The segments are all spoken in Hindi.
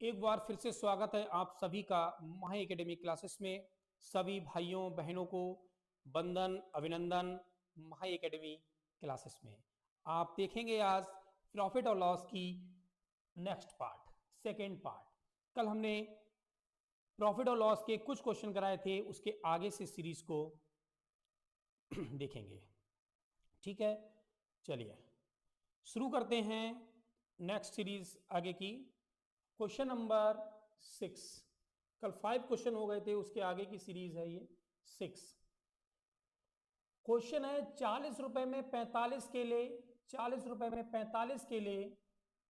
एक बार फिर से स्वागत है आप सभी का माही एकेडमी क्लासेस में। सभी भाइयों बहनों को वंदन अभिनंदन। माही एकेडमी क्लासेस में आप देखेंगे आज प्रॉफिट और लॉस की नेक्स्ट पार्ट, सेकेंड पार्ट। कल हमने प्रॉफिट और लॉस के कुछ क्वेश्चन कराए थे, उसके आगे से सीरीज को देखेंगे। ठीक है, चलिए शुरू करते हैं नेक्स्ट सीरीज आगे की। Question number 6। कल 5 क्वेश्चन हो गए थे, उसके आगे की सीरीज है ये 6। क्वेश्चन है 40 रुपए में 45 केले, 40 रुपए में 45 केले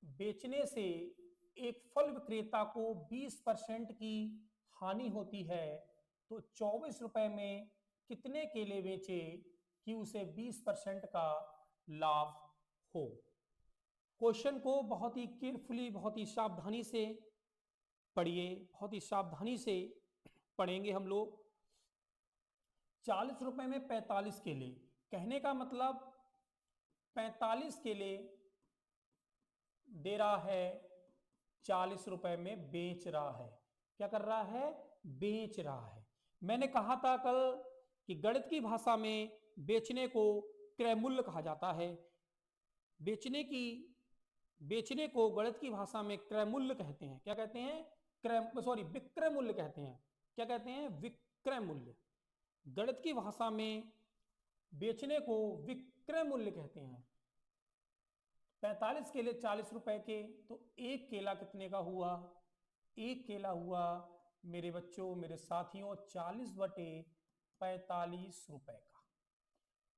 बेचने से एक फल विक्रेता को 20% की हानि होती है, तो 24 रुपए में कितने केले बेचे कि उसे 20% का लाभ हो। क्वेश्चन को बहुत ही केयरफुली, बहुत ही सावधानी से पढ़िए, बहुत ही सावधानी से पढ़ेंगे हम लोग। 40 रुपए में 45 केले, कहने का मतलब 45 केले दे रहा है, 40 रुपए में बेच रहा है। क्या कर रहा है? बेच रहा है। मैंने कहा था कल कि गणित की भाषा में बेचने को क्रय मूल्य कहा जाता है। बेचने को गणित की भाषा में क्रय मूल्य कहते हैं। क्या कहते हैं? विक्रय मूल्य कहते हैं। क्या कहते हैं? विक्रय मूल्य। गणित की भाषा में बेचने को विक्रय मूल्य कहते हैं। 45 केले 40 रुपए के, तो एक केला कितने का हुआ? एक केला हुआ मेरे बच्चों, मेरे साथियों, 40/45 रुपए का।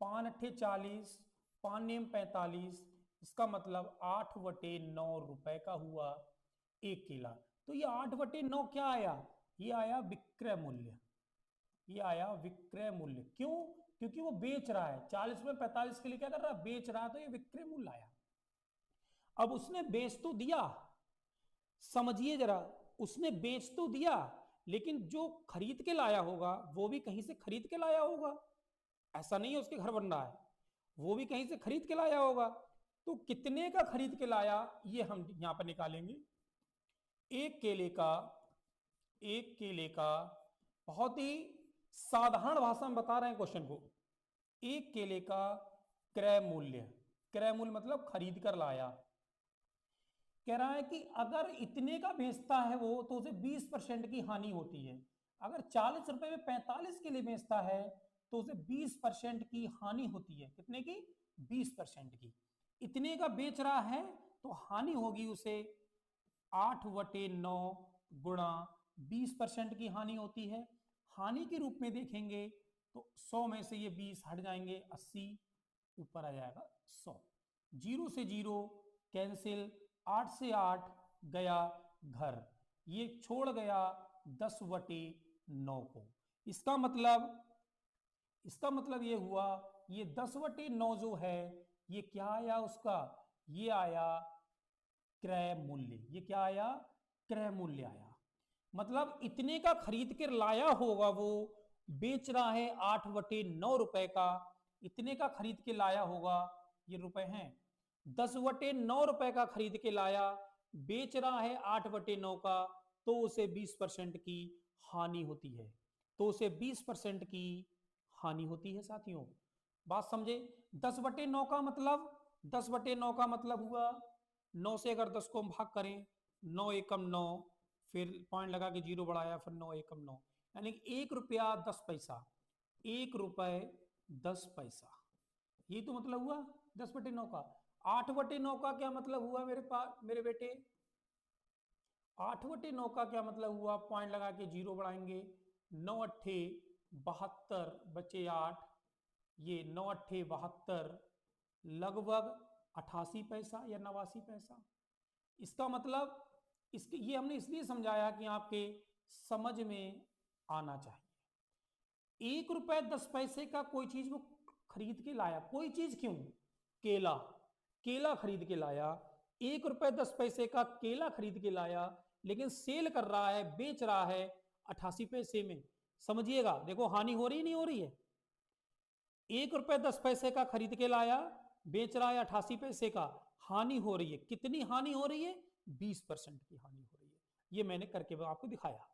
5×8 = 40, 5×9 = 45, इसका मतलब 8/9 रुपए का हुआ एक केला। तो ये 8/9 क्या आया? ये आया विक्रय मूल्य। ये आया विक्रय मूल्य। क्यों? क्योंकि वो बेच रहा है। 40 में 45 के लिए क्या कर रहा है? बेच रहा है, तो ये विक्रय मूल्य आया। अब उसने बेच तो दिया, समझिए जरा, उसने बेच तो दिया, लेकिन जो खरीद के लाया होगा वो भी कहीं से खरीद के लाया होगा। ऐसा नहीं है उसके घर बन रहा है, वो भी कहीं से खरीद के लाया होगा। तो कितने का खरीद के लाया ये हम यहां पर निकालेंगे। एक केले का बहुत ही साधारण भाषा में बता रहे हैं क्वेश्चन को। एक केले का क्रय मूल्य, क्रय मूल्य मतलब खरीद कर लाया। कह रहा है कि अगर इतने का बेचता है वो, तो उसे 20% की हानि होती है। अगर 40 रुपए में 45 के लिए बेचता है तो उसे 20% की हानि होती है। कितने की? 20% की। इतने का बेच रहा है तो हानि होगी उसे 8/9 गुणा 20% की हानि होती है। हानि के रूप में देखेंगे तो 100 में से ये 20 हट जाएंगे, 80 ऊपर आ जाएगा 100। 0 से 0 कैंसिल, 8 से 8 गया घर, ये छोड़ गया 10/9 को। इसका मतलब ये हुआ, ये 10/9 जो है ये क्या आया उसका? ये आया क्रय मूल्य। ये क्या आया? क्रय मूल्य आया। मतलब इतने का खरीद कर लाया होगा वो, बेच रहा है 8/9 रुपए का। इतने का खरीद के लाया होगा, ये रुपए हैं। 10/9 रुपए का खरीद के लाया, बेच रहा है 8/9 का, तो उसे 20% की हानि होती है। तो उसे 20% की हानि होती है साथियों। बात समझे? 10/9 का मतलब, 10/9 का मतलब हुआ 9 से अगर 10 को हम भाग करें, 9 एकम 9, फिर पॉइंट लगा के 0 बढ़ाया, फिर 9 एकम 9, यानी 1 रुपया 10 पैसा। 1 रुपए 10 पैसा, ये तो मतलब हुआ 10/9 का। 8/9 का क्या मतलब हुआ मेरे पास, मेरे बेटे? 8/9 का क्या मतलब हुआ? पॉइंट लगा के 0 बढ़ाएंगे, 9×8 = 72 बचे 8, ये 9×8 = 72, लगभग 88 पैसा या 89 पैसा। इसका मतलब, इसके ये हमने इसलिए समझाया कि आपके समझ में आना चाहिए। 1 रुपए 10 पैसे का कोई चीज वो खरीद के लाया, कोई चीज क्यों? केला, केला खरीद के लाया। 1 रुपए 10 पैसे का केला खरीद के लाया, लेकिन सेल कर रहा है, बेच रहा है 88 पैसे में। समझिएगा, देखो हानि हो रही नहीं हो रही है? 1 रुपए 10 पैसे का खरीद के लाया, बेच रहा है 88 पैसे का, हानि हो रही है। कितनी हानि हो रही है? 20% की हानि हो रही है। ये मैंने करके आपको दिखाया।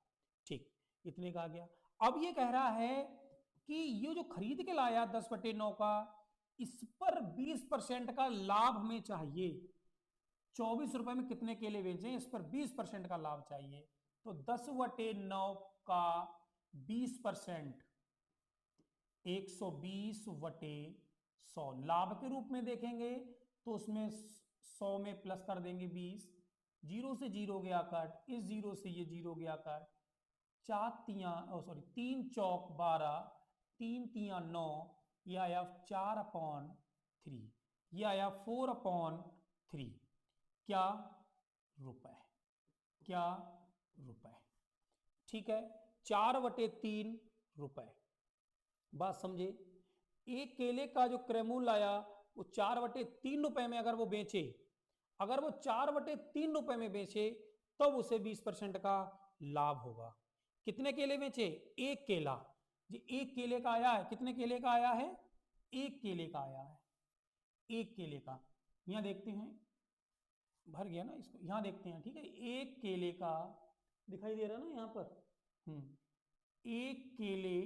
ठीक, इतने का आ गया। अब ये कह रहा है कि ये जो खरीद के लाया 10/9 का, इस पर 20% का लाभ हमें चाहिए। 24 रुपए में कितने केले बेचे, इस पर 20% का लाभ चाहिए। तो 10/9 का 20% 120/100 लाभ के रूप में देखेंगे तो उसमें 100 में प्लस कर देंगे 20, 0 से 0 गया कट, इस 0 से ये 0 गया कट, 3 चौक 12, 3 तियां 9, ये आया 4/3, ये आया 4/3, क्या रुपए, क्या रुपए। ठीक है, 4/3 रुपए। बात समझे। एक केले का जो क्रय मूल्य आया वो 4/3 रुपए में अगर वो बेचे, अगर वो 4/3 रुपए में बेचे तब उसे 20% का लाभ होगा। कितने केले बेचे, एक केला जी, एक केले का आया है। कितने केले का आया है, एक केले का आया है, एक केले का। यहां देखते हैं, भर गया ना इसको, यहां देखते हैं। ठीक है, एक केले का दिखाई दे रहा है ना यहाँ पर। एक केले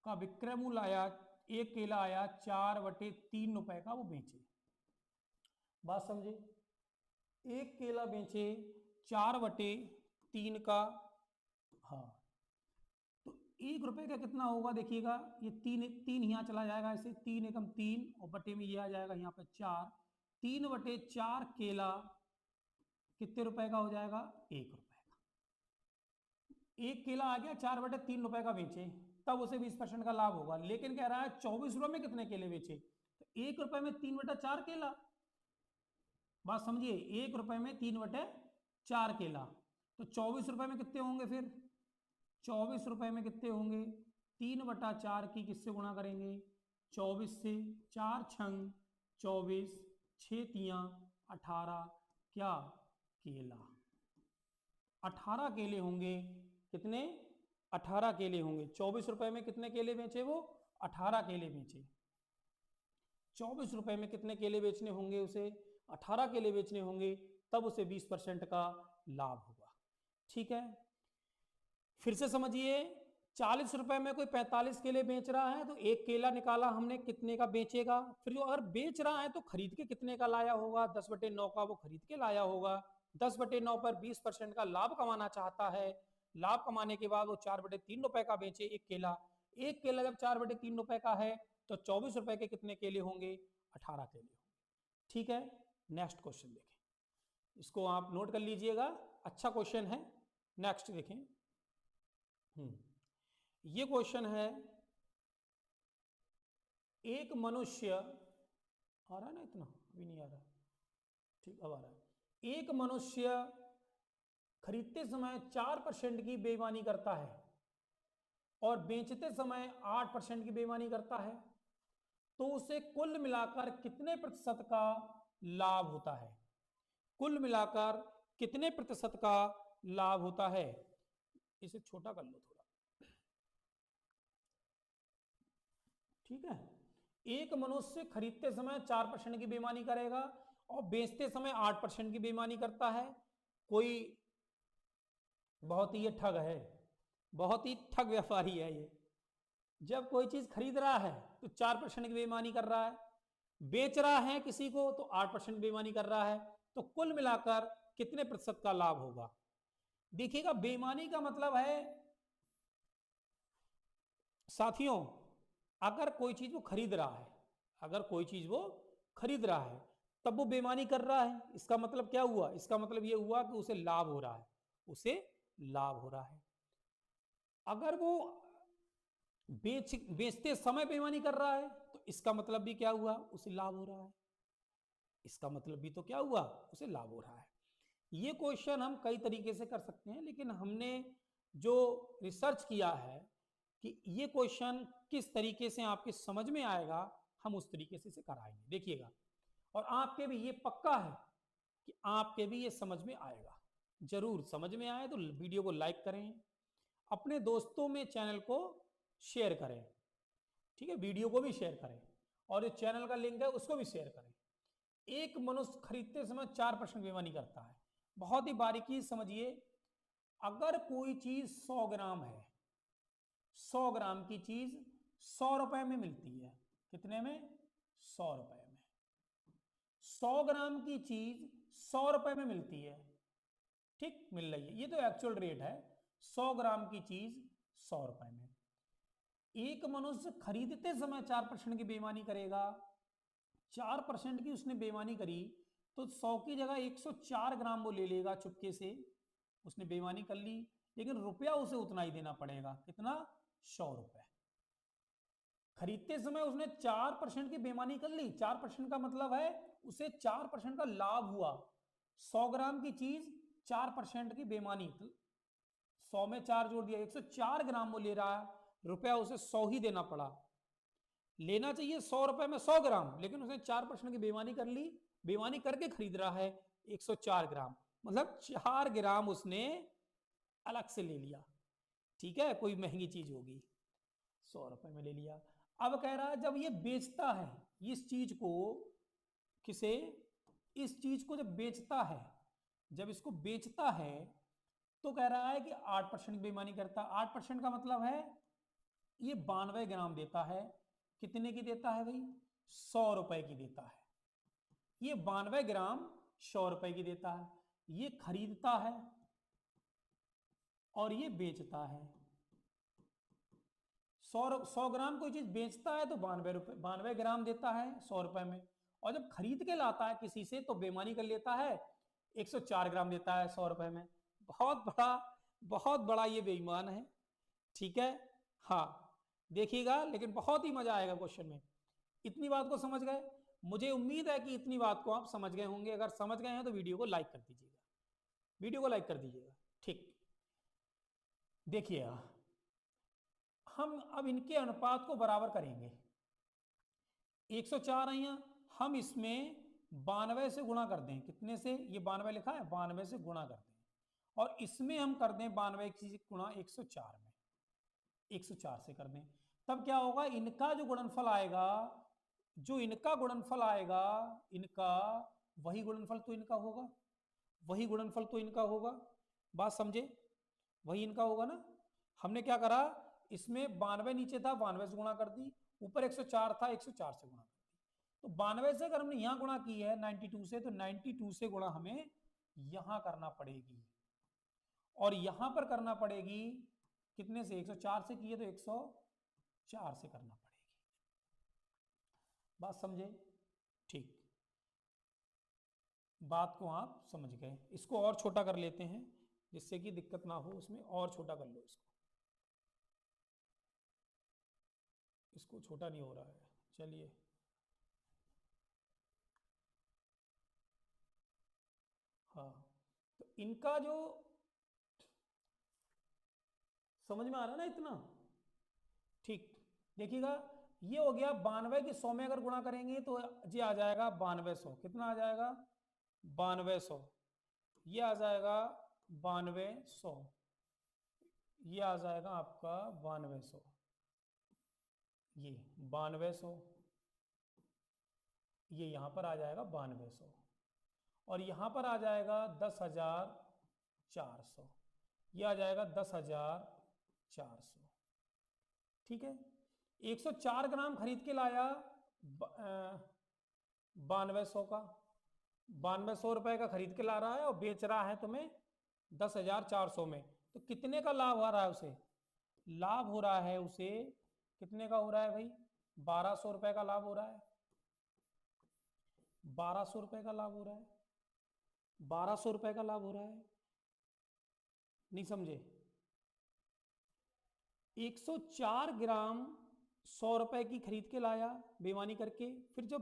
का विक्रय मूल्य आया, एक केला आया 4/3 रुपए का, वो बेचे। बात समझे, एक केला बेचे 4/3 का, हाँ, तो 1 रुपए का कितना होगा देखिएगा, ये 3 यहाँ चला जाएगा, ऐसे 3 एकम 3 और बटे में ये आ जाएगा यहाँ पे 4, 3/4 केला कितने रुपए का हो जाएगा, 1 रुपए का। एक केला आ गया 4/3 रुपए का बेचे, तब उसे 20% का लाभ होगा। लेकिन कह रहा है 24 रुपए में कितने केले बेचे, तो 1 रुपए में 3/4 केला। बात समझिए, 1 रुपए में 3/4 केला, तो 24 रुपए में कितने होंगे फिर, 24 रुपए में कितने होंगे, 3/4 की किससे गुणा करेंगे, 24 से, 4 छंग 24, 6 तियां 18, क्या केला, 18 केले होंगे। कितने, 18 केले होंगे। 24 रुपए में कितने केले बेचे वो, 18 केले बेचे। 24 रुपए में कितने केले बेचने होंगे उसे, 18 केले बेचने होंगे, तब उसे 20% का लाभ होगा। ठीक है, फिर से समझिए, 40 रुपए में कोई 45 केले बेच रहा है, तो एक केला निकाला हमने कितने का बेचेगा। फिर जो अगर बेच रहा है तो खरीद के कितने का लाया होगा, 10/9 का वो खरीद के लाया होगा। 10/9 पर 20% का लाभ कमाना चाहता है। लाभ कमाने के बाद वो 4/3 रुपए का बेचे एक केला। एक केला जब 4/3 रुपए का है तो 24 रुपए के कितने केले होंगे, 18 केले होंगे। ठीक है, नेक्स्ट क्वेश्चन देखें, इसको आप नोट कर लीजिएगा, अच्छा क्वेश्चन है। नेक्स्ट देखें, ये क्वेश्चन है, एक मनुष्य, आ रहा है ना, इतना अभी नहीं आ रहा, ठीक अब आ रहा है। एक मनुष्य खरीदते समय 4% की बेईमानी करता है और बेचते समय 8% की बेईमानी करता है, तो उसे कुल मिलाकर कितने प्रतिशत का लाभ होता है, कुल मिलाकर कितने प्रतिशत का लाभ होता है। इसे छोटा कर लो थोड़ा, ठीक है। एक मनुष्य खरीदते समय 4% की बेईमानी करेगा और बेचते समय 8% की बेईमानी करता है। कोई बहुत ही ये ठग है, बहुत ही ठग व्यापारी है ये। जब कोई चीज खरीद रहा है तो 4% की बेईमानी कर रहा है, बेच रहा है किसी को तो 8% बेईमानी कर रहा है, तो कुल मिलाकर कितने प्रतिशत का लाभ होगा। देखिएगा, बेईमानी का मतलब है साथियों, अगर कोई चीज वो खरीद रहा है, अगर कोई चीज वो खरीद रहा है तब वो बेईमानी कर रहा है, इसका मतलब क्या हुआ, इसका मतलब ये हुआ कि उसे लाभ हो रहा है, उसे लाभ हो रहा है। अगर वो बेचते समय बेईमानी कर रहा है तो इसका मतलब भी क्या हुआ, उसे लाभ हो रहा है, इसका मतलब भी तो क्या हुआ, उसे लाभ हो रहा है। ये क्वेश्चन हम कई तरीके से कर सकते हैं, लेकिन हमने जो रिसर्च किया है कि ये क्वेश्चन किस तरीके से आपके समझ में आएगा, हम उस तरीके से इसे कराएंगे, देखिएगा। और आपके भी ये पक्का है कि आपके भी ये समझ में आएगा। जरूर समझ में आए तो वीडियो को लाइक करें, अपने दोस्तों में चैनल को शेयर करें, ठीक है, वीडियो को भी शेयर करें, और जो चैनल का लिंक है उसको भी शेयर करें। एक मनुष्य खरीदते समय 4% बेईमानी करता है, बहुत ही बारीकी समझिए अगर कोई चीज 100 ग्राम है, 100 ग्राम की चीज 100 रुपए में मिलती है, कितने में? 100 रुपए में। 100 ग्राम की चीज 100 रुपए में मिलती है, ठीक, मिल रही है, ये तो एक्चुअल रेट है। 100 ग्राम की चीज 100 रुपए में। एक मनुष्य खरीदते समय 4% की बेईमानी करेगा, 4% की उसने बेईमानी करी, तो 100 की जगह 104 ग्राम वो ले लेगा चुपके से, उसने बेईमानी कर ली, लेकिन रुपया उसे उतना ही देना पड़ेगा, कितना? 100 रुपए। खरीदते समय उसने 4% की बेईमानी कर ली, 4% का मतलब है उसे 4% का लाभ हुआ। 100 ग्राम की चीज 4% की बेईमानी, 100 में 4 जोड़ दिया, 104 ग्राम वो ले रहा है, रुपया उसे 100 ही देना पड़ा। लेना चाहिए 100 रुपए में 100 ग्राम, लेकिन उसने 4% की बेईमानी कर ली, बेईमानी करके खरीद रहा है 104 ग्राम, मतलब 4 ग्राम उसने अलग से ले लिया, ठीक है, कोई महंगी चीज होगी, 100 रुपए में ले लिया। अब कह रहा है जब ये बेचता है इस चीज को, किसे? इस चीज को जब बेचता है, जब इसको बेचता है, तो कह रहा है कि 8% बेईमानी करता। 8% का मतलब है ये 92 ग्राम देता है, कितने की देता है भाई? 100 रुपए की देता है। ये 92 ग्राम 100 रुपए की देता है, ये खरीदता है और ये बेचता है। 100 ग्राम कोई चीज बेचता है तो 92 ग्राम देता है 100 रुपए में, और जब खरीद के लाता है किसी से तो बेईमानी कर लेता है, 104 ग्राम देता है 100 रुपए में। बहुत बड़ा ये बेईमान है, ठीक है। हाँ देखिएगा, लेकिन बहुत ही मजा आएगा क्वेश्चन में। इतनी बात को समझ गए? मुझे उम्मीद है कि इतनी बात को आप समझ गए होंगे। अगर समझ गए हैं तो वीडियो को लाइक कर दीजिएगा, वीडियो को लाइक कर दीजिएगा, ठीक। देखिएगा, हम अब इनके अनुपात को बराबर करेंगे। 104 है यहाँ, हम इसमें 92 से गुणा कर दें, कितने से? ये 92 लिखा है, 92 से गुणा कर दें, और इसमें हम कर दें 92 की गुणा 104 में, 104 से कर दें, तब क्या होगा? इनका जो गुणनफल आएगा, जो इनका गुणनफल आएगा, इनका वही गुणनफल तो इनका होगा, वही गुणनफल तो इनका होगा। बात समझे? वही इनका होगा ना। हमने क्या करा, इसमें 92 नीचे था, 92 से गुणा कर दी, ऊपर 104 था, 104 से गुणा कर दी। तो 92 से अगर हमने यहां गुणा की है 92 से, तो 92 से गुणा हमें यहां करना पड़ेगी, और यहां पर करना पड़ेगी कितने से? 104 से किए तो 104 से करना पड़ेगी। बात समझे? ठीक, बात को आप समझ गए। इसको और छोटा कर लेते हैं जिससे कि दिक्कत ना हो, उसमें और छोटा कर लो इसको छोटा नहीं हो रहा है, चलिए। हाँ, तो इनका जो समझ में आ रहा है ना इतना, ठीक। देखिएगा, ये हो गया 92 की 100 में अगर गुणा करेंगे तो ये आ जाएगा 9200, कितना आ जाएगा? 9200, ये आ जाएगा 9200, ये आ जाएगा आपका 9200, ये 9200, ये यहां पर आ जाएगा 9200, और यहां पर आ जाएगा 10,400, ये आ जाएगा 10,400, ठीक है। 104 ग्राम खरीद के लाया 9200 का, 9200 रुपए का खरीद के ला रहा है और बेच रहा है तुम्हें 10,400 में, तो कितने का लाभ हो रहा है उसे? लाभ हो रहा है उसे, कितने का हो रहा है भाई? 1200 रुपए का लाभ हो रहा है, 1200 रुपए का लाभ हो रहा है, 1200 रुपए का लाभ हो रहा है, नहीं समझे? 104 ग्राम 100 रुपए की खरीद के लाया बेईमानी करके, फिर जब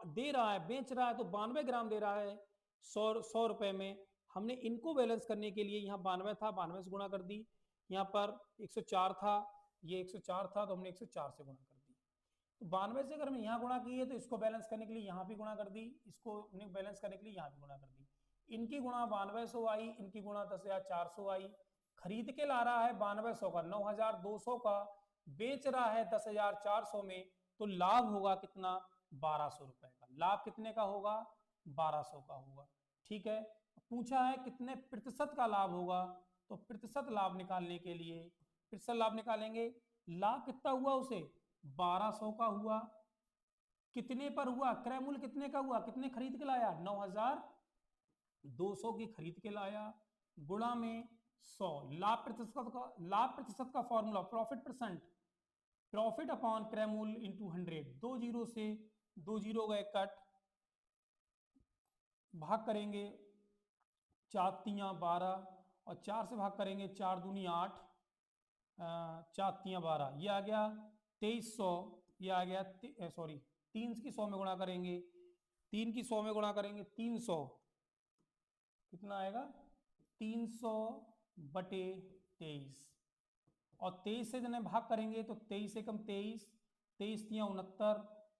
दे रहा है, बेच रहा है, तो 92 ग्राम दे रहा है 100 रुपए में। हमने इनको बैलेंस करने के लिए यहाँ 92 था, 92 से गुणा कर दी, यहाँ पर 104 था, ये 104 था, तो हमने 104 से गुणा कर दी। तो 92 से अगर हमने यहाँ गुणा की है तो इसको बैलेंस करने के लिए यहाँ भी गुणा कर दी, इसको हमने बैलेंस करने के लिए यहाँ भी गुणा कर दी। इनकी गुणा 9200 आई, इनकी गुणा 10,400 आई। खरीद के ला रहा है 9200 का, 9,200 का बेच रहा है 10,400 में, तो लाभ होगा कितना? 1200 रुपए का। लाभ कितने का होगा? 1200 का होगा, ठीक है। पूछा है कितने प्रतिशत का लाभ होगा, तो प्रतिशत लाभ निकालने के लिए प्रतिशत लाभ निकालेंगे, लाभ कितना हुआ उसे 1200 का हुआ, कितने पर हुआ, क्रय मूल्य कितने का हुआ, कितने खरीद के लाया 9200 की खरीद के लाया, गुणा में 100। लाभ प्रतिशत का फॉर्मूला प्रॉफिट अपॉन क्रय मूल्य इंटू 100, 2 जीरो से 2 जीरो गए कट, भाग करेंगे 4 तियां 12 और 4 से भाग करेंगे 4 दूनी 8, 4 तियां 12, ये आ गया 2300, ये आ गया 3 की 100 में गुणा करेंगे, 3 की 100 में गुणा करेंगे 300, कितना आएगा 300 बटे 23, और 23 से जने भाग करेंगे तो 23 से कम 23, 23 तियां 69,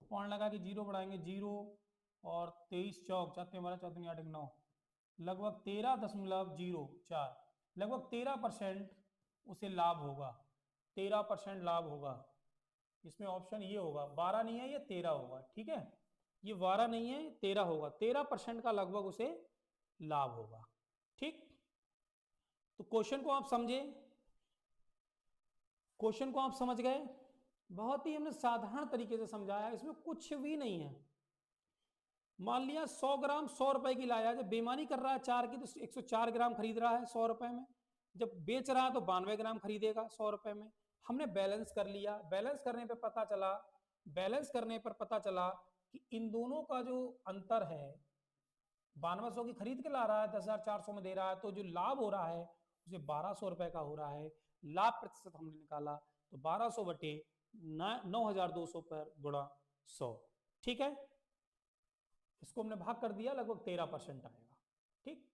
पॉइंट लगा के जीरो बढ़ाएंगे 0, और 23 चौक 4 12 4 8 9, लगभग 13.04, लगभग 13% उसे लाभ होगा, 13% लाभ होगा। इसमें ऑप्शन ये होगा, 12 नहीं है ये 13 होगा, ठीक है, ये 12 नहीं है 13 होगा, 13% का लगभग उसे लाभ होगा। ठीक, तो क्वेश्चन को आप समझे, क्वेश्चन को आप समझ गए, बहुत ही हमने साधारण तरीके से समझाया, इसमें कुछ भी नहीं है। मान लिया 100 ग्राम 100 रुपए की लाया, जब बेईमानी कर रहा है 4 की तो 104 ग्राम खरीद रहा है 100 रुपए में, जब बेच रहा है तो 92 ग्राम खरीदेगा 100 रुपए में। हमने बैलेंस कर लिया, बैलेंस करने पर पता चला कि इन दोनों का जो अंतर है, 9200 की खरीद के ला रहा है 10,400 में दे रहा है, तो जो लाभ हो रहा है उसे 1200 रुपए का हो रहा है। लाभ प्रतिशत हमने निकाला तो 1200 बटे 9200 पर गुणा 100, ठीक है, इसको हमने भाग कर दिया, लगभग 13% आएगा। ठीक,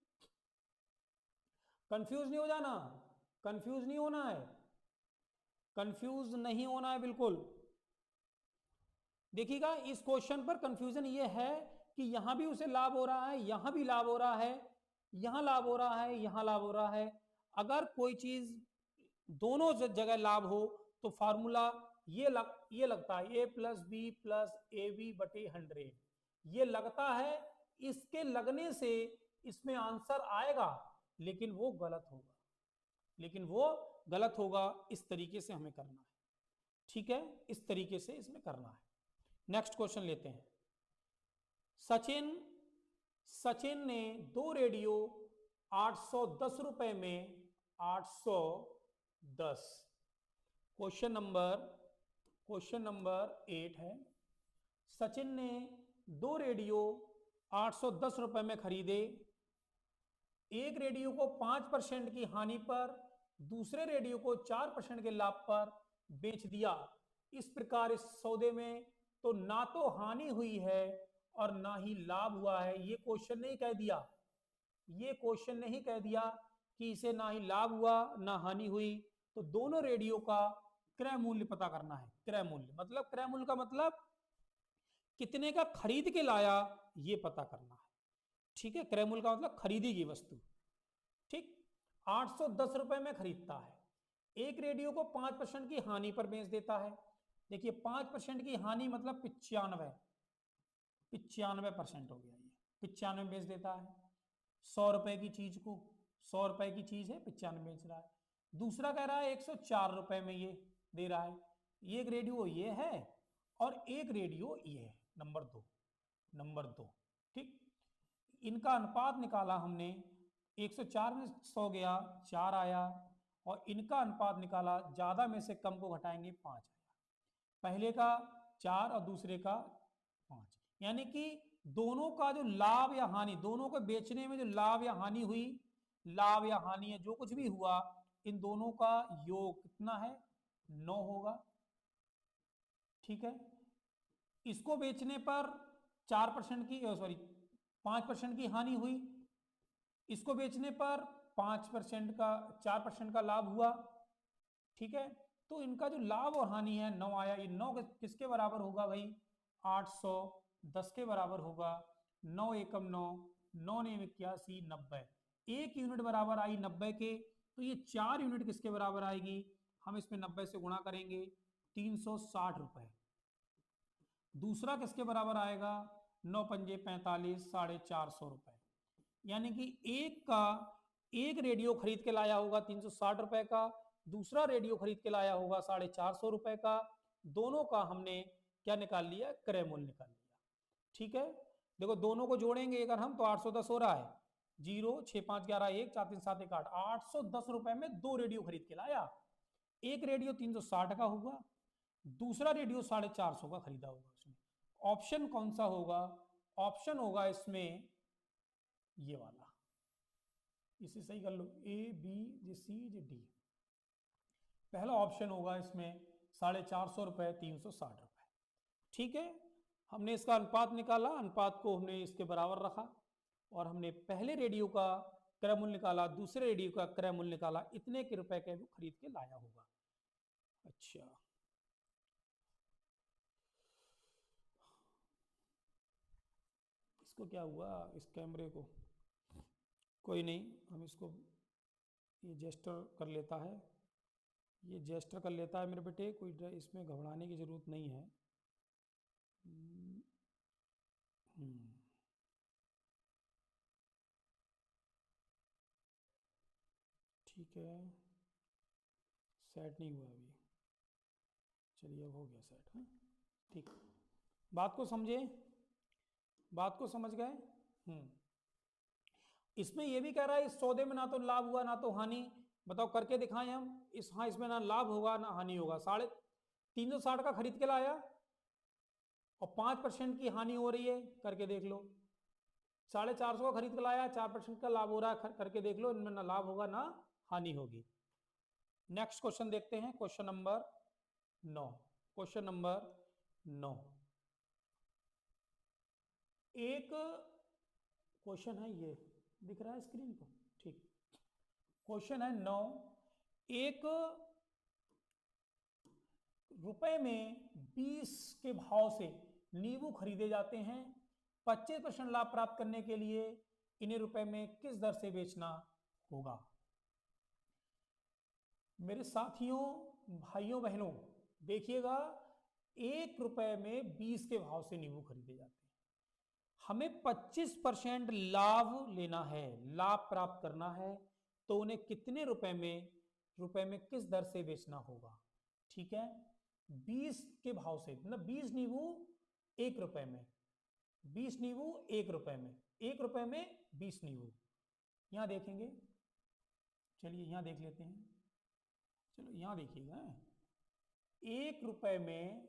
कंफ्यूज नहीं हो जाना, कंफ्यूज नहीं होना है, कंफ्यूज नहीं होना है बिल्कुल। देखिएगा इस क्वेश्चन पर कंफ्यूजन ये है कि यहां भी उसे लाभ हो रहा है, यहां भी लाभ हो रहा है, यहां लाभ हो रहा है, यहां लाभ हो रहा है। अगर कोई चीज दोनों जगह लाभ हो तो फार्मूला ये लगता है a plus B plus A B बटे 100, ये लगता है, इसके लगने से इसमें आंसर आएगा, लेकिन वो गलत होगा, इस तरीके से हमें करना है, ठीक है, इस तरीके से इसमें करना है। नेक्स्ट क्वेश्चन लेते हैं। सचिन ने 2 रेडियो 810 रुपए में 810, क्वेश्चन नंबर 8 है। सचिन ने 2 रेडियो 810 रुपए में खरीदे, एक रेडियो को 5% की हानि पर, दूसरे रेडियो को 4% के लाभ पर बेच दिया। इस प्रकार इस सौदे में तो ना तो हानि हुई है और ना ही लाभ हुआ है। ये क्वेश्चन नहीं कह दिया कि इसे ना ही लाभ हुआ ना हानि हुई। तो दोनों रेडियो का क्रय मूल्य पता करना है। क्रय मूल्य का मतलब कितने का खरीद के लाया, ये पता करना है, ठीक है। क्रय मूल्य का मतलब खरीदी गई वस्तु, ठीक। 810 रुपए में खरीदता है, एक रेडियो को 5% की हानि पर बेच देता है। देखिए 5% की हानि मतलब 95% हो गया, ये 95 बेच देता है। 100 रुपए की चीज को, 100 रुपए की चीज है 95 बेच रहा है। दूसरा कह रहा है 104 रुपए में ये दे रहा है। एक रेडियो ये है और एक रेडियो ये है, नंबर दो, ठीक। इनका अनुपात निकाला हमने, 104 में 100 गया 4 आया, और इनका अनुपात निकाला, ज्यादा में से कम को घटाएंगे 5 आया। पहले का 4 और दूसरे का 5, यानी कि दोनों का जो लाभ या हानि, दोनों को बेचने में जो लाभ या हानि हुई, लाभ या हानि है जो कुछ भी हुआ, इन दोनों का योग कितना है 9 होगा, ठीक है। इसको बेचने पर 5% की हानि हुई, इसको बेचने पर 4% का लाभ हुआ, ठीक है। तो इनका जो लाभ और हानि है 9 आया। ये 9 किसके बराबर होगा भाई, 810 के बराबर होगा। 9 एकम 9, 9 ने 81, 90, 1 यूनिट बराबर आई 90 के, तो ये 4 यूनिट किसके बराबर आएगी, हम इसमें 90 से गुणा करेंगे, 360 रुपए। दूसरा किसके बराबर आएगा, 9 पंजे 45, 450 रुपए। यानी कि एक का एक रेडियो खरीद के लाया होगा 360 रुपए का, दूसरा रेडियो खरीद के लाया होगा 450 रुपए का। दोनों का हमने क्या निकाल लिया, क्रय मूल्य निकाल लिया। ठीक है, देखो दोनों को जोड़ेंगे अगर हम तो 810 हो रहा है। 0 6 5 11 1 4 3 7 1 8, 810 रुपए में दो रेडियो खरीद के लाया। एक रेडियो 360 का होगा, दूसरा रेडियो 450 का खरीदा होगा उसने। ऑप्शन कौन सा होगा, ऑप्शन होगा इसमें ये वाला, इसे सही कर लो, A B J C J D. पहला ऑप्शन होगा इसमें 450 रुपए 360 रुपए। ठीक है, हमने इसका अनुपात निकाला, अनुपात को हमने इसके बराबर रखा और हमने पहले रेडियो का क्रय मूल्य निकाला, दूसरे रेडियो का क्रय मूल्य निकाला, इतने के रुपए के वो खरीद के लाया होगा। अच्छा, इसको क्या हुआ, इस कैमरे को, कोई नहीं, हम इसको ये जेस्टर कर लेता है, ये जेस्टर कर लेता है मेरे बेटे, कोई इसमें घबराने की जरूरत नहीं है। ठीक है, सेट नहीं हुआ अभी, चलिए अब हो गया सेट। हाँ ठीक, बात को समझे, बात को समझ गए। इसमें ये भी कह रहा है इस सौदे में ना तो लाभ हुआ ना तो हानि, बताओ करके दिखाएं हम। हाँ, इसमें ना लाभ होगा ना हानि होगा। 360 का खरीद के लाया और 5% की हानि हो रही है, करके देख लो। 450 का खरीद के लाया, 4% का लाभ हो रहा है, करके देख लो। इनमें ना लाभ होगा ना हानि होगी। नेक्स्ट क्वेश्चन देखते हैं, क्वेश्चन नंबर 9। क्वेश्चन नंबर 9 एक क्वेश्चन है, ये दिख रहा है स्क्रीन पर, ठीक। क्वेश्चन है 9, एक रुपए में 20 के भाव से नींबू खरीदे जाते हैं। 25% लाभ प्राप्त करने के लिए इन्हें रुपए में किस दर से बेचना होगा। मेरे साथियों, भाइयों बहनों, देखिएगा, 1 रुपए में 20 के भाव से नींबू खरीदे जाते हैं। हमें 25% लाभ लेना है, लाभ प्राप्त करना है, तो उन्हें कितने रुपए में किस दर से बेचना होगा। ठीक है, 20 के भाव से, मतलब 20 नींबू 1 रुपए में, 20 नींबू 1 रुपए में, 1 रुपए में 20 नींबू। यहां देखेंगे, चलिए यहां देख लेते हैं, चलो यहां देखिएगा, 1 रुपए में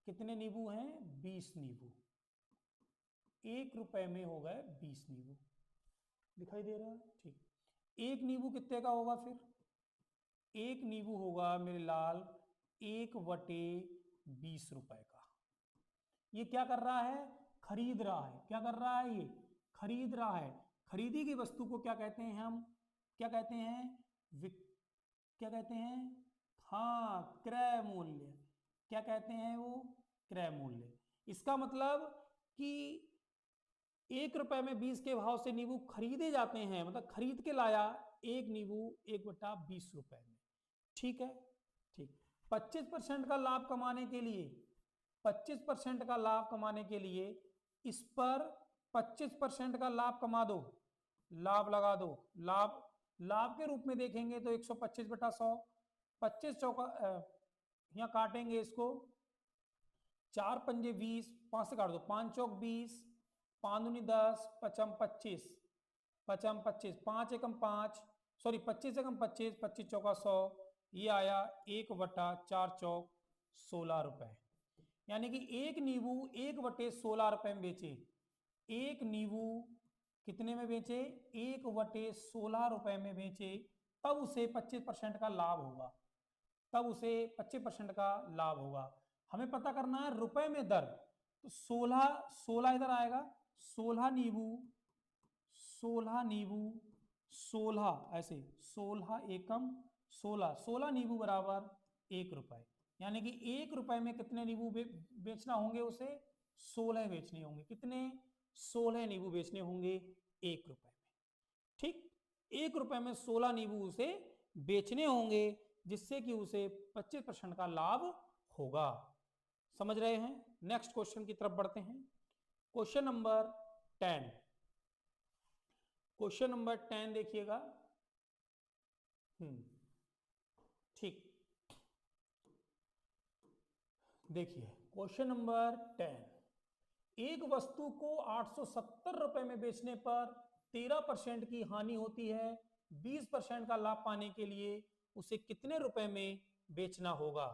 कितने नींबू हैं, 20 नींबू। 1 रुपए में हो गए 20 नींबू, दिखाई दे रहा है, ठीक। एक नींबू कितने का होगा फिर, एक नींबू होगा मेरे लाल 1/20 रुपए का। ये क्या कर रहा है, खरीद रहा है। क्या कर रहा है, ये खरीद रहा है। खरीदी गई वस्तु को क्या कहते हैं हम, क्या कहते हैं, क्या कहते हैं, हाँ, क्रय मूल्य। क्या कहते हैं वो, क्रय मूल्य। इसका मतलब कि 1 रुपए में 20 के भाव से नींबू खरीदे जाते हैं, मतलब खरीद के लाया एक नींबू 1/20 रुपए में। ठीक है, ठीक। 25% का लाभ कमाने के लिए, 25% का लाभ कमाने के लिए इस पर 25% का लाभ कमा दो, लाभ लगा दो। लाभ, लाभ के रूप में देखेंगे तो 125/100, 25 चौका, यहाँ काटेंगे इसको, 4 पंजे 20, 5 से काट दो, 5 चौक 20, 5 दूनी 10, 5 25, 5 25, 5 एकम 5, सॉरी 25 एकम 25, 25 चौका 100, ये आया 1/4 चौक 16 रुपए। यानी कि एक नींबू 1/16 रुपए में बेचे। एक नींबू कितने में बेचे, 1/16 रुपए में बेचे, तब उसे 25% का लाभ होगा, तब उसे 25% का लाभ होगा। हमें पता करना है रुपए में दर, तो 16 इधर आएगा, 16 नींबू 16 ऐसे, 16 एकम 16 नींबू बराबर 1 रुपए। यानी कि 1 रुपए में कितने नींबू बेचना होंगे उसे, 16 बेचने होंगे। कितने, 16 नींबू बेचने होंगे 1 रुपए में। ठीक, 1 रुपए में 16 नींबू उसे बेचने होंगे, जिससे कि उसे 25% का लाभ होगा। समझ रहे हैं। नेक्स्ट क्वेश्चन की तरफ बढ़ते हैं, क्वेश्चन नंबर 10। क्वेश्चन नंबर 10 देखिएगा। ठीक, देखिए क्वेश्चन नंबर 10। एक वस्तु को 870 रुपए में बेचने पर 13% की हानि होती है। 20% का लाभ पाने के लिए उसे कितने रुपए में बेचना होगा?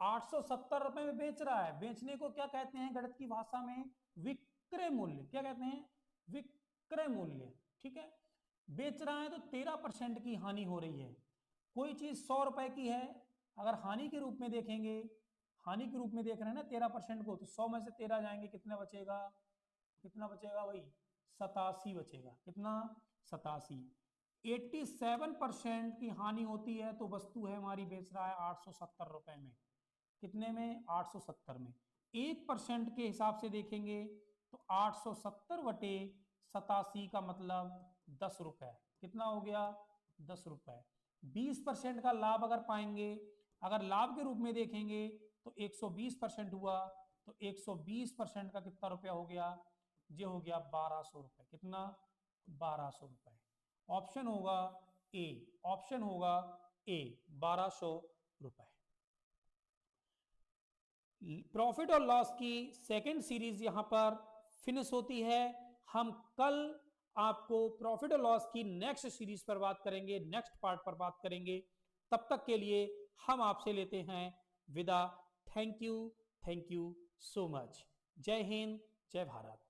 870 रुपए में बेच रहा है। बेचने को क्या कहते हैं गणित की भाषा में? विक्रय मूल्य। क्या कहते हैं? विक्रय मूल्य। ठीक है, बेच रहा है तो 13% की हानि हो रही है। कोई चीज 100 रुपए की है, अगर हानि के रूप में देखेंगे, हानि के रूप में देख रहे हैं ना 13% को, तो 100 में से 13 जाएंगे, कितना बचेगा? कितना बचेगा भाई? 87 बचेगा। कितना? 87। 87% की हानि होती है तो वस्तु है हमारी बेच रहा है 870 रुपए में। कितने में? 870 में। 1% के हिसाब से देखेंगे तो 870 बटे 87 का मतलब 10 रुपए। कितना हो गया? 10 रुपए। 20% का लाभ अगर पाएंगे, अगर लाभ के रूप में देखेंगे तो 120% हुआ, तो 120% का कितना रुपया हो गया? ये हो गया 1200 रुपए। कितना? 1200 रुपए। ऑप्शन होगा ए, ऑप्शन होगा ए, 1200 रुपए। प्रॉफिट और लॉस की सेकंड सीरीज यहां पर फिनिश होती है। हम कल आपको प्रॉफिट और लॉस की नेक्स्ट सीरीज पर बात करेंगे, नेक्स्ट पार्ट पर बात करेंगे। तब तक के लिए हम आपसे लेते हैं विदा। Thank you so much. जय हिंद, जय भारत।